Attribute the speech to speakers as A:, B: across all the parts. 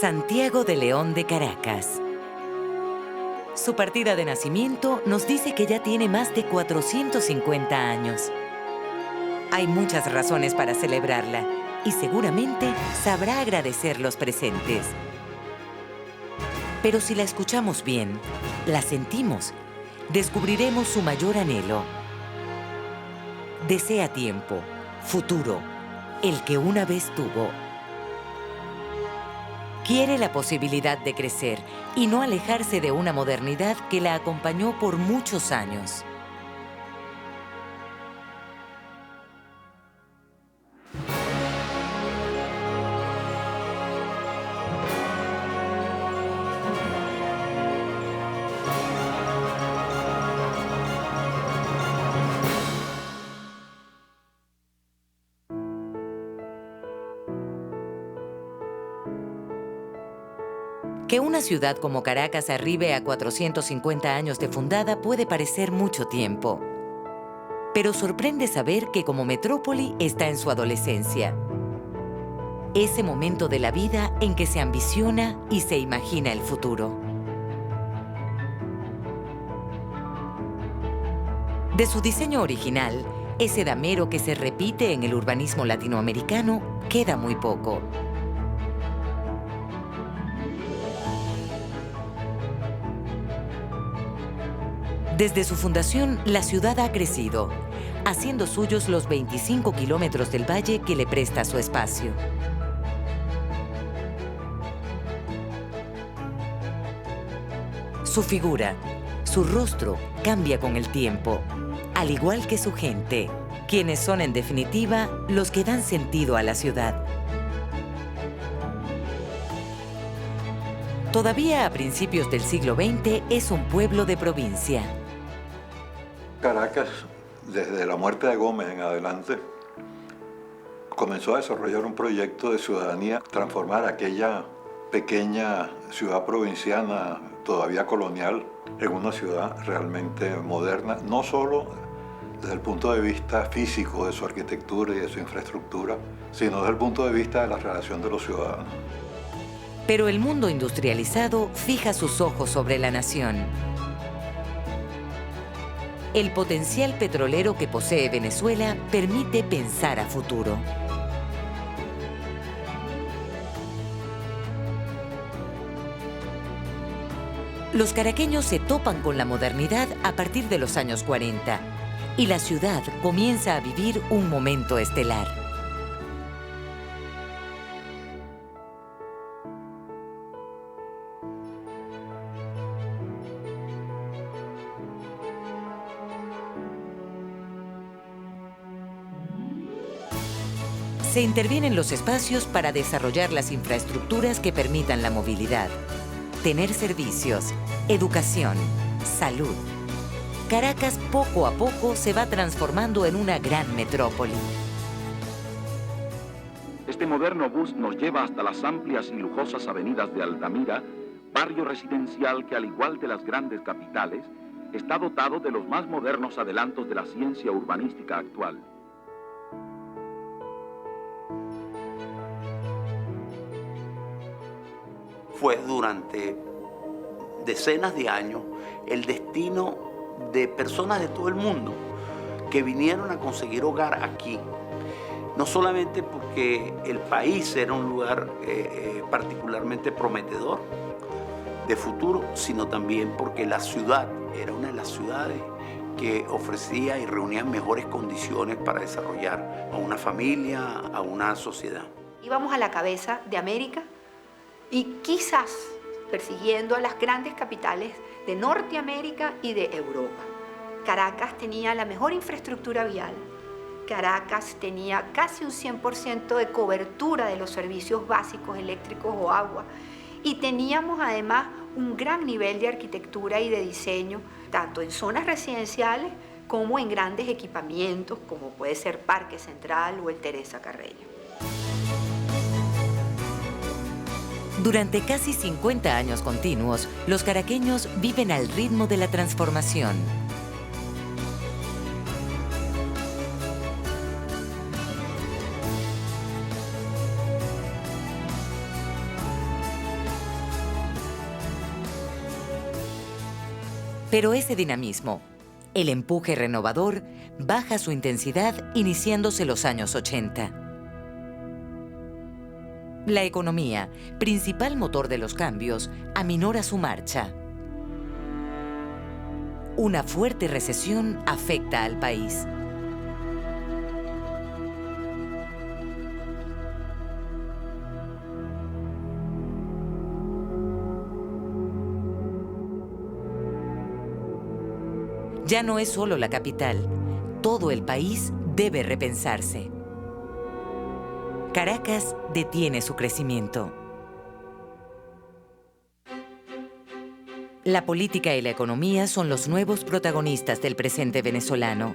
A: Santiago de León de Caracas. Su partida de nacimiento nos dice que ya tiene más de 450 años. Hay muchas razones para celebrarla y seguramente sabrá agradecer los presentes. Pero si la escuchamos bien, la sentimos, descubriremos su mayor anhelo. Desea tiempo, futuro, el que una vez tuvo. Quiere la posibilidad de crecer y no alejarse de una modernidad que la acompañó por muchos años. Que una ciudad como Caracas arribe a 450 años de fundada puede parecer mucho tiempo. Pero sorprende saber que como metrópoli está en su adolescencia. Ese momento de la vida en que se ambiciona y se imagina el futuro. De su diseño original, ese damero que se repite en el urbanismo latinoamericano, queda muy poco. Desde su fundación, la ciudad ha crecido, haciendo suyos los 25 kilómetros del valle que le presta su espacio. Su figura, su rostro cambia con el tiempo, al igual que su gente, quienes son en definitiva los que dan sentido a la ciudad. Todavía a principios del siglo XX es un pueblo de provincia.
B: Caracas, desde la muerte de Gómez en adelante, comenzó a desarrollar un proyecto de ciudadanía, transformar aquella pequeña ciudad provinciana, todavía colonial, en una ciudad realmente moderna, no solo desde el punto de vista físico de su arquitectura y de su infraestructura, sino desde el punto de vista de la relación de los ciudadanos.
A: Pero el mundo industrializado fija sus ojos sobre la nación. El potencial petrolero que posee Venezuela permite pensar a futuro. Los caraqueños se topan con la modernidad a partir de los años 40 y la ciudad comienza a vivir un momento estelar. Se intervienen los espacios para desarrollar las infraestructuras que permitan la movilidad, tener servicios, educación, salud. Caracas poco a poco se va transformando en una gran metrópoli.
C: Este moderno bus nos lleva hasta las amplias y lujosas avenidas de Altamira, barrio residencial que, al igual que las grandes capitales, está dotado de los más modernos adelantos de la ciencia urbanística actual.
D: Fue durante decenas de años el destino de personas de todo el mundo que vinieron a conseguir hogar aquí. No solamente porque el país era un lugar particularmente prometedor de futuro, sino también porque la ciudad era una de las ciudades que ofrecía y reunía mejores condiciones para desarrollar a una familia, a una sociedad.
E: Íbamos a la cabeza de América y quizás persiguiendo a las grandes capitales de Norteamérica y de Europa. Caracas tenía la mejor infraestructura vial. Caracas tenía casi un 100% de cobertura de los servicios básicos eléctricos o agua. Y teníamos además un gran nivel de arquitectura y de diseño, tanto en zonas residenciales como en grandes equipamientos, como puede ser Parque Central o el Teresa Carreño.
A: Durante casi 50 años continuos, los caraqueños viven al ritmo de la transformación. Pero ese dinamismo, el empuje renovador, baja su intensidad iniciándose los años 80. La economía, principal motor de los cambios, aminora su marcha. Una fuerte recesión afecta al país. Ya no es solo la capital, todo el país debe repensarse. Caracas detiene su crecimiento. La política y la economía son los nuevos protagonistas del presente venezolano.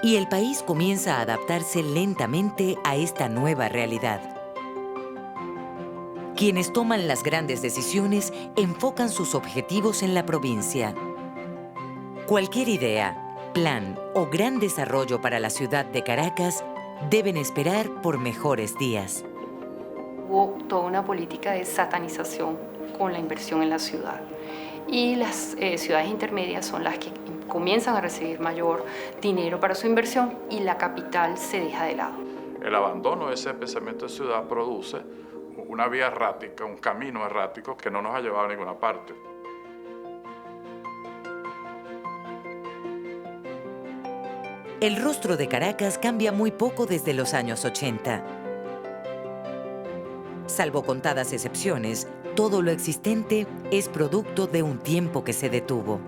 A: Y el país comienza a adaptarse lentamente a esta nueva realidad. Quienes toman las grandes decisiones enfocan sus objetivos en la provincia. Cualquier idea, plan o gran desarrollo para la ciudad de Caracas deben esperar por mejores días.
F: Hubo toda una política de satanización con la inversión en la ciudad. Y las ciudades intermedias son las que comienzan a recibir mayor dinero para su inversión y la capital se deja de lado.
G: El abandono de ese pensamiento de ciudad produce una vía errática, un camino errático que no nos ha llevado a ninguna parte.
A: El rostro de Caracas cambia muy poco desde los años 80. Salvo contadas excepciones, todo lo existente es producto de un tiempo que se detuvo.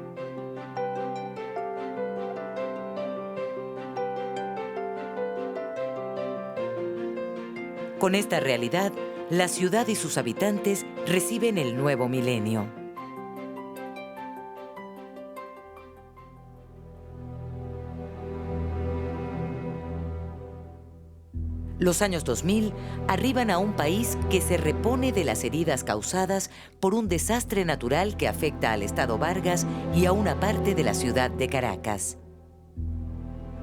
A: Con esta realidad, la ciudad y sus habitantes reciben el nuevo milenio. Los años 2000 arriban a un país que se repone de las heridas causadas por un desastre natural que afecta al Estado Vargas y a una parte de la ciudad de Caracas.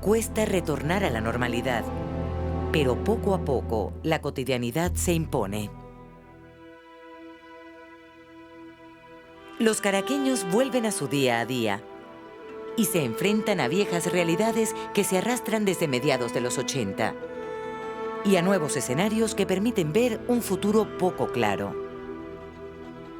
A: Cuesta retornar a la normalidad, pero poco a poco la cotidianidad se impone. Los caraqueños vuelven a su día a día y se enfrentan a viejas realidades que se arrastran desde mediados de los 80. Y a nuevos escenarios que permiten ver un futuro poco claro.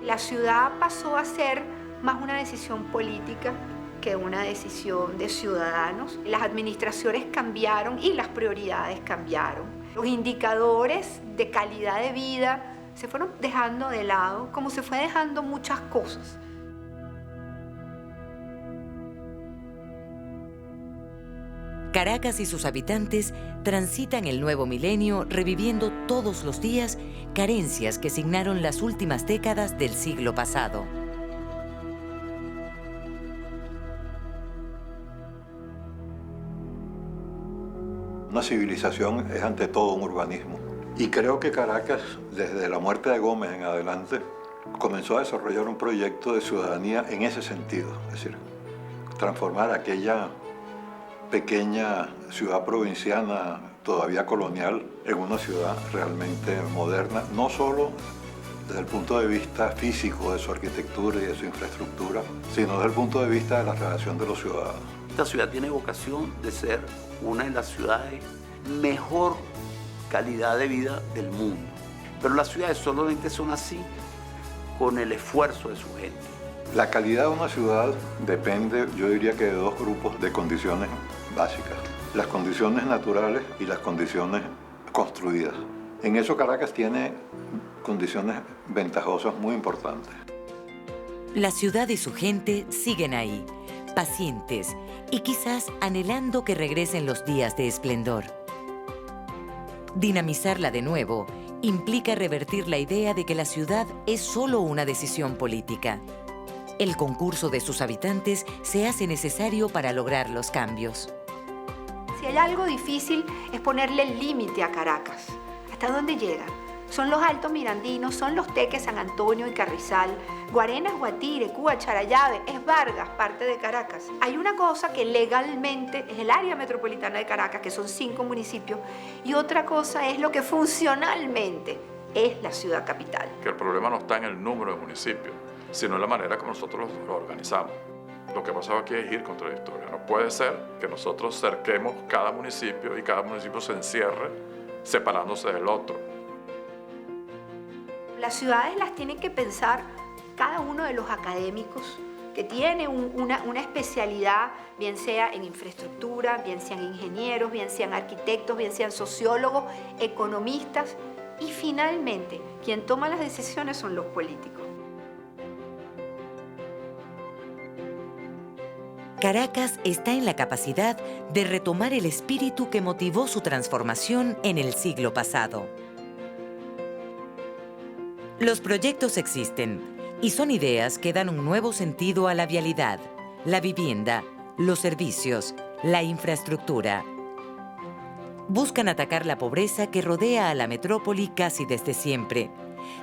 E: La ciudad pasó a ser más una decisión política que una decisión de ciudadanos. Las administraciones cambiaron y las prioridades cambiaron. Los indicadores de calidad de vida se fueron dejando de lado, como se fue dejando muchas cosas.
A: Caracas y sus habitantes transitan el nuevo milenio reviviendo todos los días carencias que signaron las últimas décadas del siglo pasado.
B: Una civilización es ante todo un urbanismo. Y creo que Caracas, desde la muerte de Gómez en adelante, comenzó a desarrollar un proyecto de ciudadanía en ese sentido. Es decir, transformar aquella pequeña ciudad provinciana, todavía colonial, en una ciudad realmente moderna, no solo desde el punto de vista físico de su arquitectura y de su infraestructura, sino desde el punto de vista de la relación de los ciudadanos.
D: Esta ciudad tiene vocación de ser una de las ciudades mejor calidad de vida del mundo. Pero las ciudades solamente son así con el esfuerzo de su gente.
B: La calidad de una ciudad depende, yo diría que de dos grupos de condiciones básicas. Las condiciones naturales y las condiciones construidas. En eso Caracas tiene condiciones ventajosas muy importantes.
A: La ciudad y su gente siguen ahí, pacientes y quizás anhelando que regresen los días de esplendor. Dinamizarla de nuevo implica revertir la idea de que la ciudad es solo una decisión política. El concurso de sus habitantes se hace necesario para lograr los cambios.
E: Si hay algo difícil es ponerle el límite a Caracas. ¿Hasta dónde llega? Son los Altos Mirandinos, son los Teques, San Antonio y Carrizal, Guarenas, Guatire, Cuba, Charallave, es Vargas, parte de Caracas. Hay una cosa que legalmente es el área metropolitana de Caracas, que son 5 municipios, y otra cosa es lo que funcionalmente es la ciudad capital.
G: Que el problema no está en el número de municipios, sino en la manera como nosotros lo organizamos. Lo que ha pasado aquí es ir contra la historia. No puede ser que nosotros cerquemos cada municipio y cada municipio se encierre separándose del otro.
E: Las ciudades las tienen que pensar cada uno de los académicos que tiene una especialidad, bien sea en infraestructura, bien sean ingenieros, bien sean arquitectos, bien sean sociólogos, economistas, y finalmente quien toma las decisiones son los políticos.
A: Caracas está en la capacidad de retomar el espíritu que motivó su transformación en el siglo pasado. Los proyectos existen y son ideas que dan un nuevo sentido a la vialidad, la vivienda, los servicios, la infraestructura. Buscan atacar la pobreza que rodea a la metrópoli casi desde siempre,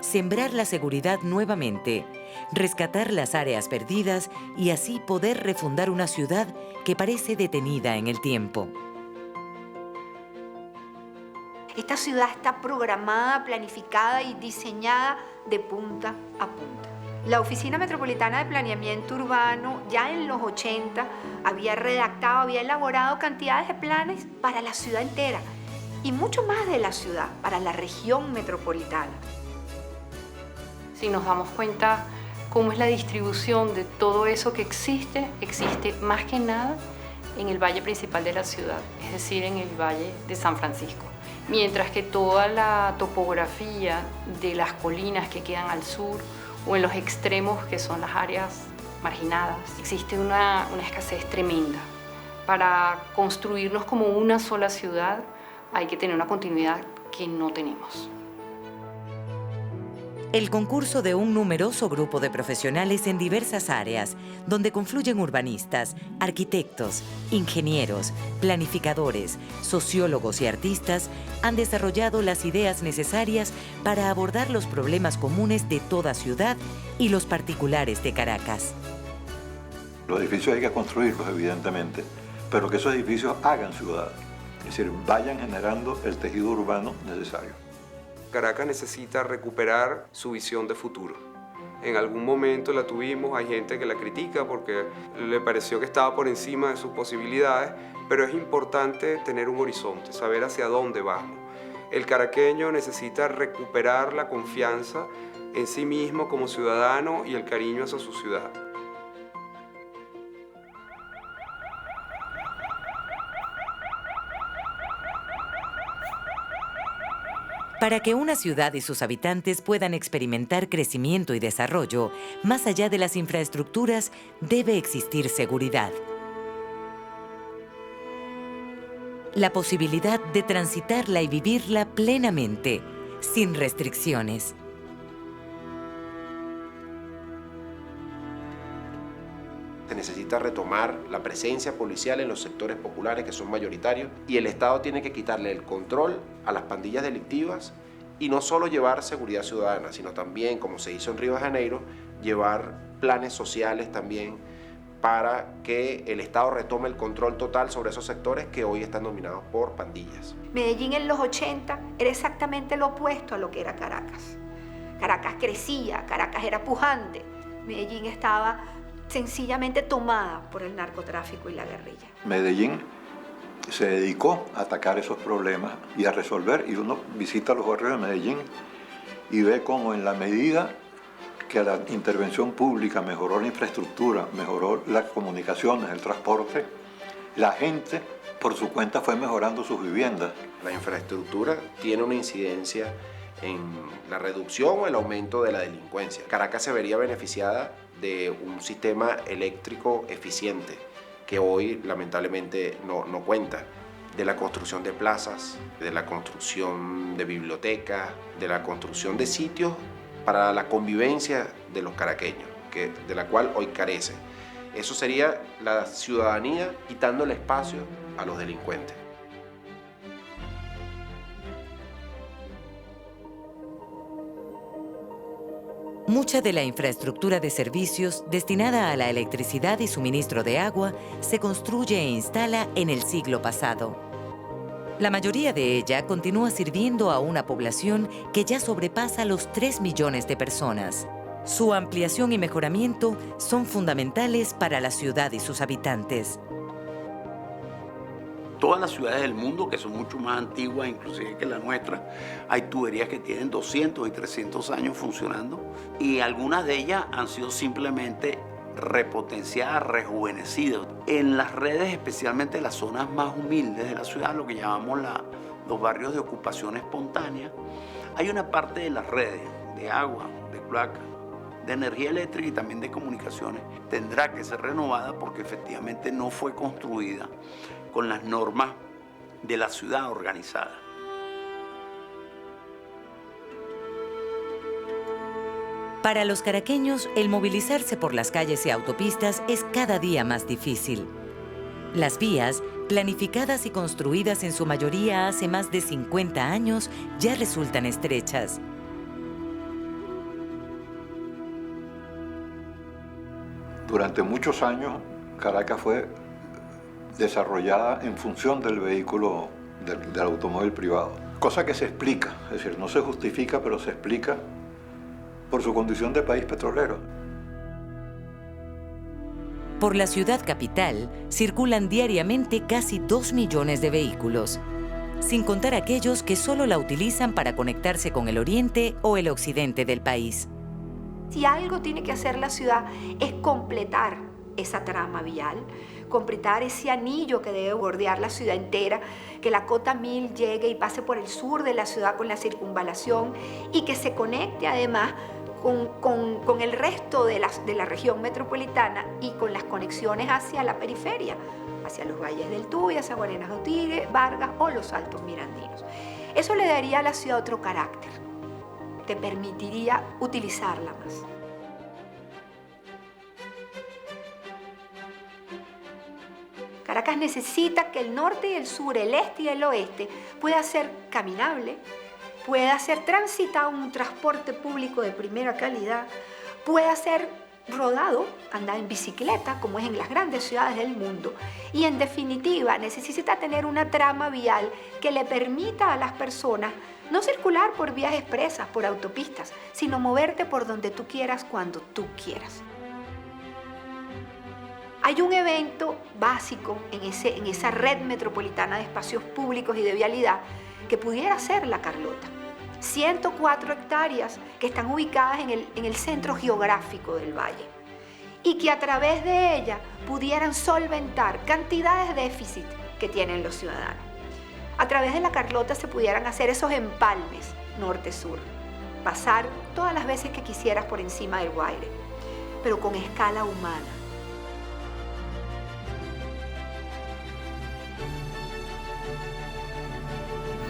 A: sembrar la seguridad nuevamente, rescatar las áreas perdidas y así poder refundar una ciudad que parece detenida en el tiempo.
E: Esta ciudad está programada, planificada y diseñada de punta a punta. La Oficina Metropolitana de Planeamiento Urbano ya en los 80 había redactado, había elaborado cantidades de planes para la ciudad entera y mucho más de la ciudad, para la región metropolitana.
F: Si nos damos cuenta cómo es la distribución de todo eso que existe más que nada en el valle principal de la ciudad, es decir, en el valle de San Francisco. Mientras que toda la topografía de las colinas que quedan al sur o en los extremos, que son las áreas marginadas, existe una escasez tremenda. Para construirnos como una sola ciudad hay que tener una continuidad que no tenemos.
A: El concurso de un numeroso grupo de profesionales en diversas áreas, donde confluyen urbanistas, arquitectos, ingenieros, planificadores, sociólogos y artistas, han desarrollado las ideas necesarias para abordar los problemas comunes de toda ciudad y los particulares de Caracas.
B: Los edificios hay que construirlos, evidentemente, pero que esos edificios hagan ciudad, es decir, vayan generando el tejido urbano necesario.
H: Caracas necesita recuperar su visión de futuro. En algún momento la tuvimos, hay gente que la critica porque le pareció que estaba por encima de sus posibilidades, pero es importante tener un horizonte, saber hacia dónde vamos. El caraqueño necesita recuperar la confianza en sí mismo como ciudadano y el cariño hacia su ciudad.
A: Para que una ciudad y sus habitantes puedan experimentar crecimiento y desarrollo, más allá de las infraestructuras, debe existir seguridad. La posibilidad de transitarla y vivirla plenamente, sin restricciones.
I: Se necesita retomar la presencia policial en los sectores populares que son mayoritarios y el Estado tiene que quitarle el control a las pandillas delictivas y no solo llevar seguridad ciudadana, sino también, como se hizo en Río de Janeiro, llevar planes sociales también para que el Estado retome el control total sobre esos sectores que hoy están dominados por pandillas.
E: Medellín en los 80 era exactamente lo opuesto a lo que era Caracas. Caracas crecía, Caracas era pujante, Medellín estaba sencillamente tomada por el narcotráfico y la guerrilla.
B: Medellín se dedicó a atacar esos problemas y a resolver, y uno visita los barrios de Medellín y ve cómo en la medida que la intervención pública mejoró la infraestructura, mejoró las comunicaciones, el transporte, la gente por su cuenta fue mejorando sus viviendas.
I: La infraestructura tiene una incidencia en la reducción o el aumento de la delincuencia. Caracas se vería beneficiada de un sistema eléctrico eficiente que hoy lamentablemente no cuenta, de la construcción de plazas, de la construcción de bibliotecas, de la construcción de sitios para la convivencia de los caraqueños, de la cual hoy carece. Eso sería la ciudadanía quitándole espacio a los delincuentes.
A: Mucha de la infraestructura de servicios destinada a la electricidad y suministro de agua se construye e instala en el siglo pasado. La mayoría de ella continúa sirviendo a una población que ya sobrepasa los 3 millones de personas. Su ampliación y mejoramiento son fundamentales para la ciudad y sus habitantes.
D: Todas las ciudades del mundo, que son mucho más antiguas inclusive que la nuestra, hay tuberías que tienen 200 y 300 años funcionando, y algunas de ellas han sido simplemente repotenciadas, rejuvenecidas. En las redes, especialmente en las zonas más humildes de la ciudad, lo que llamamos los barrios de ocupación espontánea, hay una parte de las redes de agua, de cloaca, de energía eléctrica y también de comunicaciones, tendrá que ser renovada porque efectivamente no fue construida con las normas de la ciudad organizada.
A: Para los caraqueños, el movilizarse por las calles y autopistas es cada día más difícil. Las vías, planificadas y construidas en su mayoría hace más de 50 años, ya resultan estrechas.
B: Durante muchos años, Caracas fue desarrollada en función del vehículo, del automóvil privado. Cosa que se explica, es decir, no se justifica, pero se explica por su condición de país petrolero.
A: Por la ciudad capital circulan diariamente casi 2 millones de vehículos, sin contar aquellos que solo la utilizan para conectarse con el oriente o el occidente del país.
E: Si algo tiene que hacer la ciudad es completar esa trama vial, completar ese anillo que debe bordear la ciudad entera, que la Cota 1000 llegue y pase por el sur de la ciudad con la circunvalación y que se conecte además con el resto de la región metropolitana y con las conexiones hacia la periferia, hacia los valles del Tuy, hacia Guarenas de Tigre, Vargas o los Altos Mirandinos. Eso le daría a la ciudad otro carácter, te permitiría utilizarla más. Caracas necesita que el norte y el sur, el este y el oeste pueda ser caminable, pueda ser transitado un transporte público de primera calidad, pueda ser rodado, andar en bicicleta, como es en las grandes ciudades del mundo. Y en definitiva, necesita tener una trama vial que le permita a las personas no circular por vías expresas, por autopistas, sino moverte por donde tú quieras, cuando tú quieras. Hay un evento básico en esa red metropolitana de espacios públicos y de vialidad que pudiera ser la Carlota. 104 hectáreas que están ubicadas en el centro geográfico del valle y que a través de ella pudieran solventar cantidades de déficit que tienen los ciudadanos. A través de la Carlota se pudieran hacer esos empalmes norte-sur, pasar todas las veces que quisieras por encima del Guaire, pero con escala humana.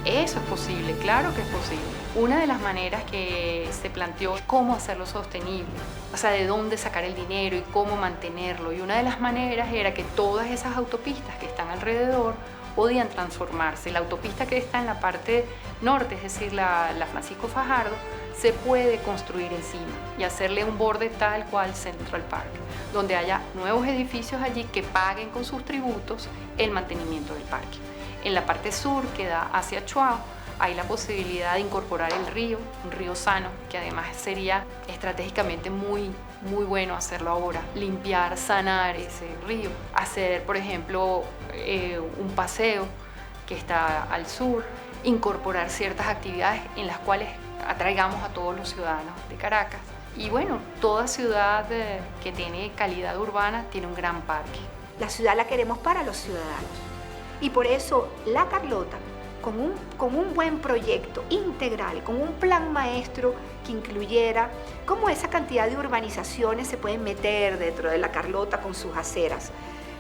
F: Eso es posible, claro que es posible. Una de las maneras que se planteó es cómo hacerlo sostenible, o sea, de dónde sacar el dinero y cómo mantenerlo. Y una de las maneras era que todas esas autopistas que están alrededor podían transformarse. La autopista que está en la parte norte, es decir, la Francisco Fajardo, se puede construir encima y hacerle un borde tal cual Central Park, donde haya nuevos edificios allí que paguen con sus tributos el mantenimiento del parque. En la parte sur, que da hacia Chuao, hay la posibilidad de incorporar el río, un río sano, que además sería estratégicamente muy bueno hacerlo ahora. Limpiar, sanar ese río, hacer, por ejemplo, un paseo que está al sur, incorporar ciertas actividades en las cuales atraigamos a todos los ciudadanos de Caracas. Y bueno, toda ciudad que tiene calidad urbana tiene un gran parque.
E: La ciudad la queremos para los ciudadanos. Y por eso la Carlota, con un buen proyecto integral, con un plan maestro que incluyera cómo esa cantidad de urbanizaciones se pueden meter dentro de la Carlota con sus aceras,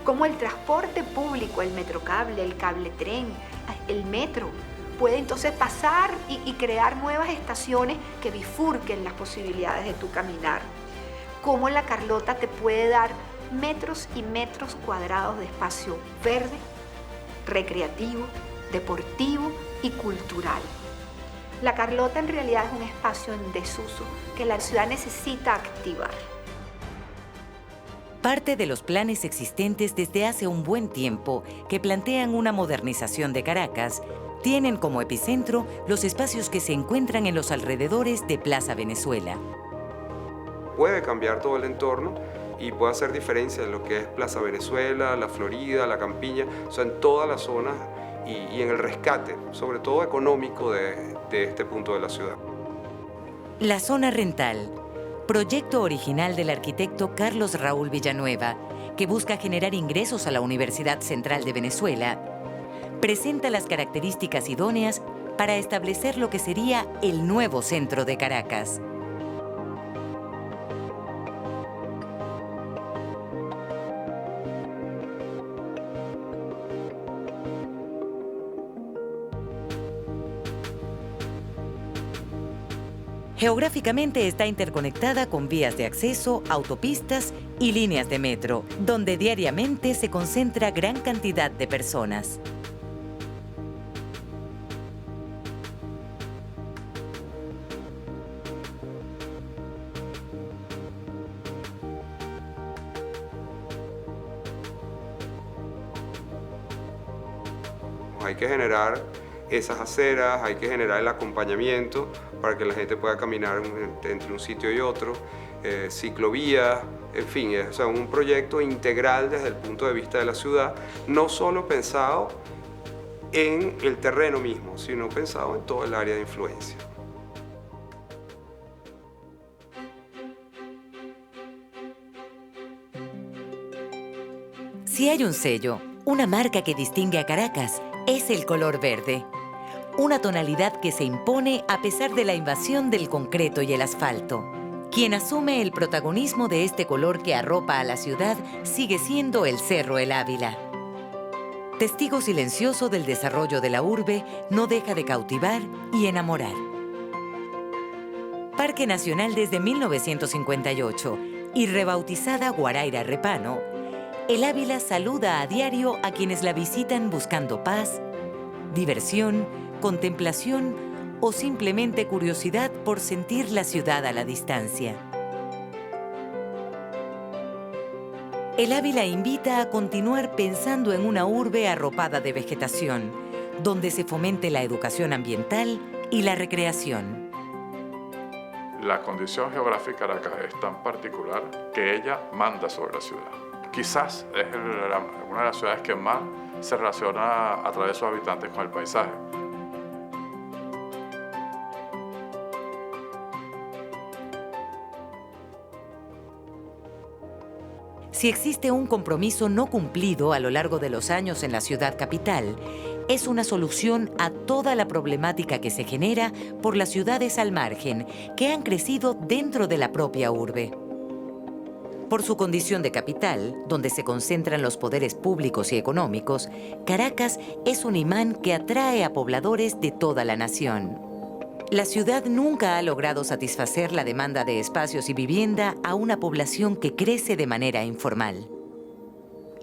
E: cómo el transporte público, el metrocable, el cable tren, el metro, puede entonces pasar y crear nuevas estaciones que bifurquen las posibilidades de tu caminar. Cómo la Carlota te puede dar metros y metros cuadrados de espacio verde, recreativo, deportivo y cultural. La Carlota en realidad es un espacio en desuso que la ciudad necesita activar.
A: Parte de los planes existentes desde hace un buen tiempo que plantean una modernización de Caracas tienen como epicentro los espacios que se encuentran en los alrededores de Plaza Venezuela.
H: puede cambiar todo el entorno y puede hacer diferencia en lo que es Plaza Venezuela, La Florida, La Campiña, o sea, en todas las zonas y en el rescate, sobre todo económico, de este punto de la ciudad.
A: La zona rental, proyecto original del arquitecto Carlos Raúl Villanueva, que busca generar ingresos a la Universidad Central de Venezuela, presenta las características idóneas para establecer lo que sería el nuevo centro de Caracas. Geográficamente está interconectada con vías de acceso, autopistas y líneas de metro, donde diariamente se concentra gran cantidad de personas.
H: Hay que generar esas aceras, hay que generar el acompañamiento para que la gente pueda caminar entre un sitio y otro, ciclovías, en fin, es un proyecto integral desde el punto de vista de la ciudad, no solo pensado en el terreno mismo, sino pensado en todo el área de influencia.
A: Si hay un sello, una marca que distingue a Caracas, es el color verde. Una tonalidad que se impone a pesar de la invasión del concreto y el asfalto. Quien asume el protagonismo de este color que arropa a la ciudad sigue siendo el Cerro El Ávila. Testigo silencioso del desarrollo de la urbe, no deja de cautivar y enamorar. Parque Nacional desde 1958 y rebautizada Guaraira Repano, El Ávila saluda a diario a quienes la visitan buscando paz, diversión, contemplación o simplemente curiosidad por sentir la ciudad a la distancia. El Ávila invita a continuar pensando en una urbe arropada de vegetación, donde se fomente la educación ambiental y la recreación.
G: La condición geográfica de Caracas es tan particular que ella manda sobre la ciudad. Quizás es una de las ciudades que más se relaciona a través de sus habitantes con el paisaje.
A: Si existe un compromiso no cumplido a lo largo de los años en la ciudad capital, es una solución a toda la problemática que se genera por las ciudades al margen, que han crecido dentro de la propia urbe. Por su condición de capital, donde se concentran los poderes públicos y económicos, Caracas es un imán que atrae a pobladores de toda la nación. La ciudad nunca ha logrado satisfacer la demanda de espacios y vivienda a una población que crece de manera informal.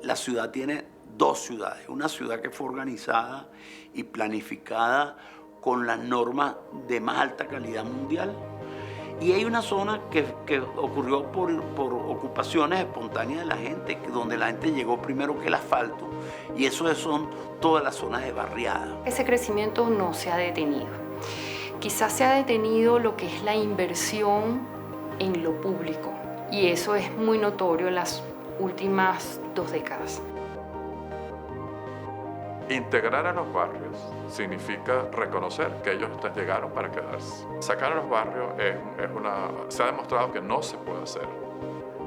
D: La ciudad tiene dos ciudades. Una ciudad que fue organizada y planificada con las normas de más alta calidad mundial. Y hay una zona que ocurrió por ocupaciones espontáneas de la gente, donde la gente llegó primero que el asfalto. Y eso son todas las zonas de barriada.
F: Ese crecimiento no se ha detenido. Quizás se ha detenido lo que es la inversión en lo público. Y eso es muy notorio en las últimas 2 décadas.
G: Integrar a los barrios significa reconocer que ellos llegaron para quedarse. Sacar a los barrios se ha demostrado que no se puede hacer.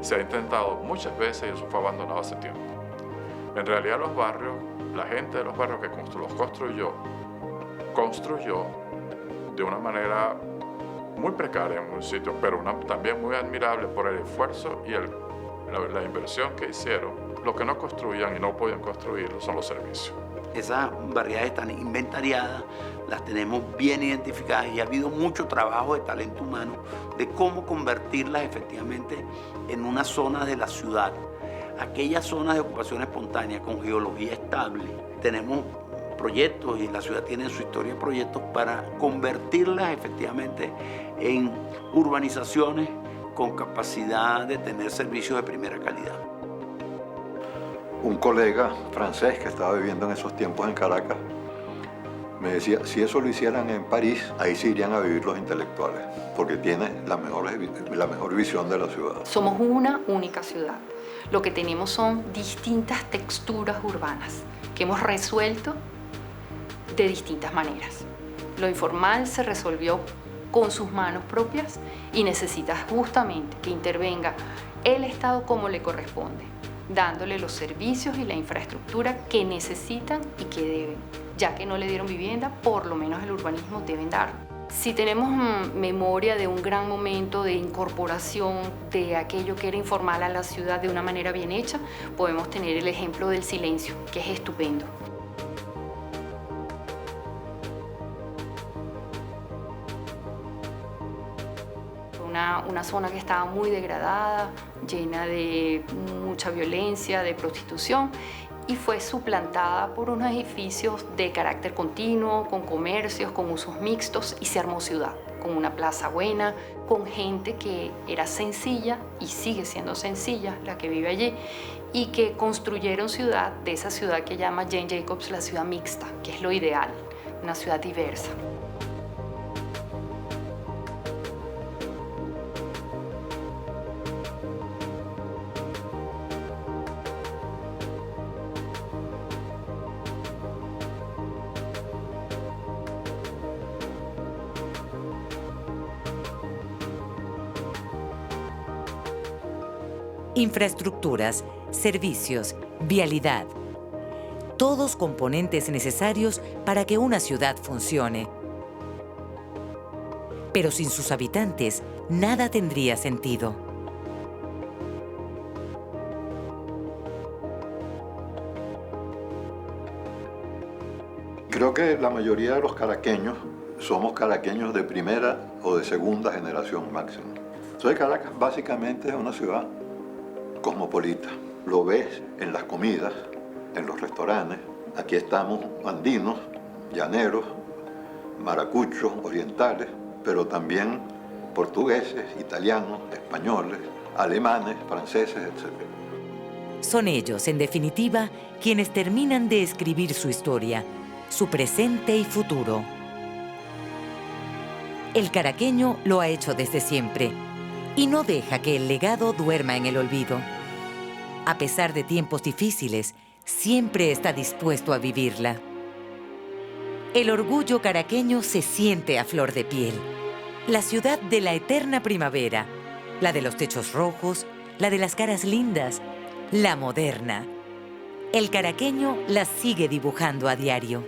G: Se ha intentado muchas veces y eso fue abandonado hace tiempo. En realidad los barrios, la gente de los barrios que los construyó de una manera muy precaria en un sitio, pero también muy admirable por el esfuerzo y la inversión que hicieron. Lo que no construían y no podían construirlo son los servicios.
D: Esas variedades están inventariadas, las tenemos bien identificadas y ha habido mucho trabajo de talento humano de cómo convertirlas efectivamente en una zona de la ciudad. Aquellas zonas de ocupación espontánea con geología estable, tenemos proyectos y la ciudad tiene en su historia proyectos para convertirlas efectivamente en urbanizaciones con capacidad de tener servicios de primera calidad.
B: Un colega francés que estaba viviendo en esos tiempos en Caracas Me decía, si eso lo hicieran en París, ahí sí irían a vivir los intelectuales, porque tiene la mejor visión de la ciudad.
F: Somos una única ciudad. Lo que tenemos son distintas texturas urbanas que hemos resuelto de distintas maneras. Lo informal se resolvió con sus manos propias y necesita justamente que intervenga el Estado como le corresponde, dándole los servicios y la infraestructura que necesitan y que deben. Ya que no le dieron vivienda, por lo menos el urbanismo deben dar. Si tenemos memoria de un gran momento de incorporación de aquello que era informal a la ciudad de una manera bien hecha, podemos tener el ejemplo del silencio, que es estupendo. Una zona que estaba muy degradada, llena de mucha violencia, de prostitución, y fue suplantada por unos edificios de carácter continuo, con comercios, con usos mixtos, y se armó ciudad, con una plaza buena, con gente que era sencilla y sigue siendo sencilla, la que vive allí, y que construyeron ciudad, de esa ciudad que llama Jane Jacobs la ciudad mixta, que es lo ideal, una ciudad diversa.
A: Infraestructuras, servicios, vialidad. Todos componentes necesarios para que una ciudad funcione. Pero sin sus habitantes, nada tendría sentido.
B: Creo que la mayoría de los caraqueños somos caraqueños de primera o de segunda generación máximo. Entonces Caracas básicamente es una ciudad cosmopolita. Lo ves en las comidas, en los restaurantes. Aquí estamos andinos, llaneros, maracuchos, orientales, pero también portugueses, italianos, españoles, alemanes, franceses, etc.
A: Son ellos, en definitiva, quienes terminan de escribir su historia, su presente y futuro. El caraqueño lo ha hecho desde siempre y no deja que el legado duerma en el olvido. A pesar de tiempos difíciles, siempre está dispuesto a vivirla. El orgullo caraqueño se siente a flor de piel. La ciudad de la eterna primavera, la de los techos rojos, la de las caras lindas, la moderna. El caraqueño la sigue dibujando a diario.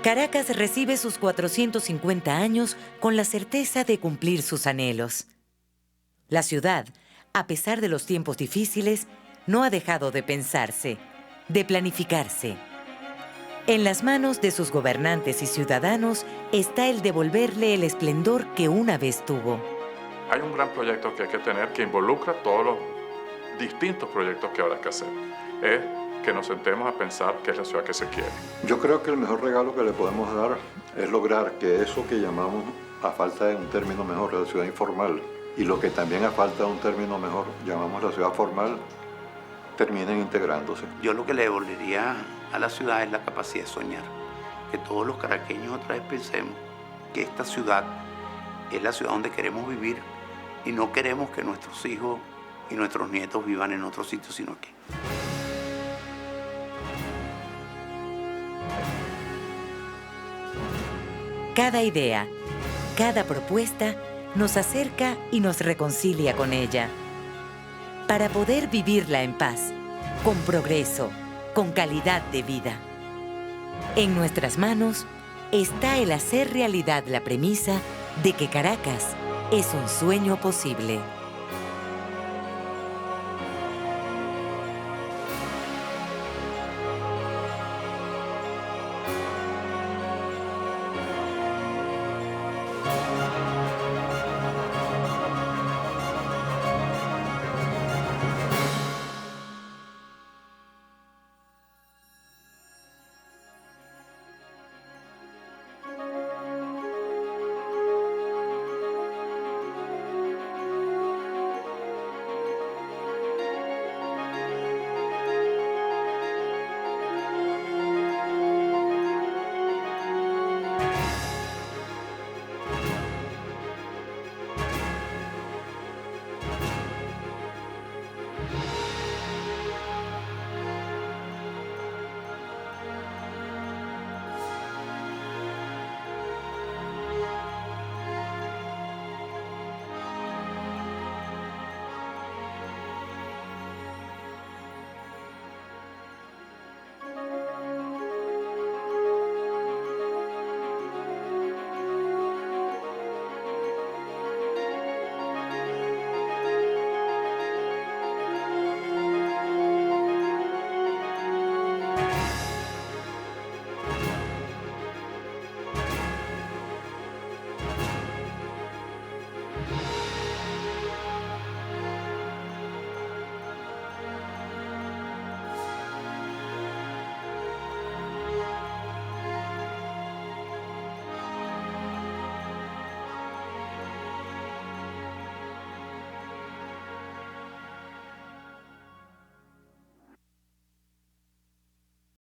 A: Caracas recibe sus 450 años con la certeza de cumplir sus anhelos. La ciudad, a pesar de los tiempos difíciles, no ha dejado de pensarse, de planificarse. En las manos de sus gobernantes y ciudadanos está el devolverle el esplendor que una vez tuvo.
G: Hay un gran proyecto que hay que tener que involucra todos los distintos proyectos que habrá que hacer. Es que nos sentemos a pensar qué es la ciudad que se quiere.
B: Yo creo que el mejor regalo que le podemos dar es lograr que eso que llamamos, a falta de un término mejor, la ciudad informal, y lo que también a falta de un término mejor llamamos la ciudad formal, terminen integrándose.
D: Yo lo que le devolvería a la ciudad es la capacidad de soñar. Que todos los caraqueños otra vez pensemos que esta ciudad es la ciudad donde queremos vivir y no queremos que nuestros hijos y nuestros nietos vivan en otro sitio, sino aquí.
A: Cada idea, cada propuesta nos acerca y nos reconcilia con ella. Para poder vivirla en paz, con progreso, con calidad de vida. En nuestras manos está el hacer realidad la premisa de que Caracas es un sueño posible.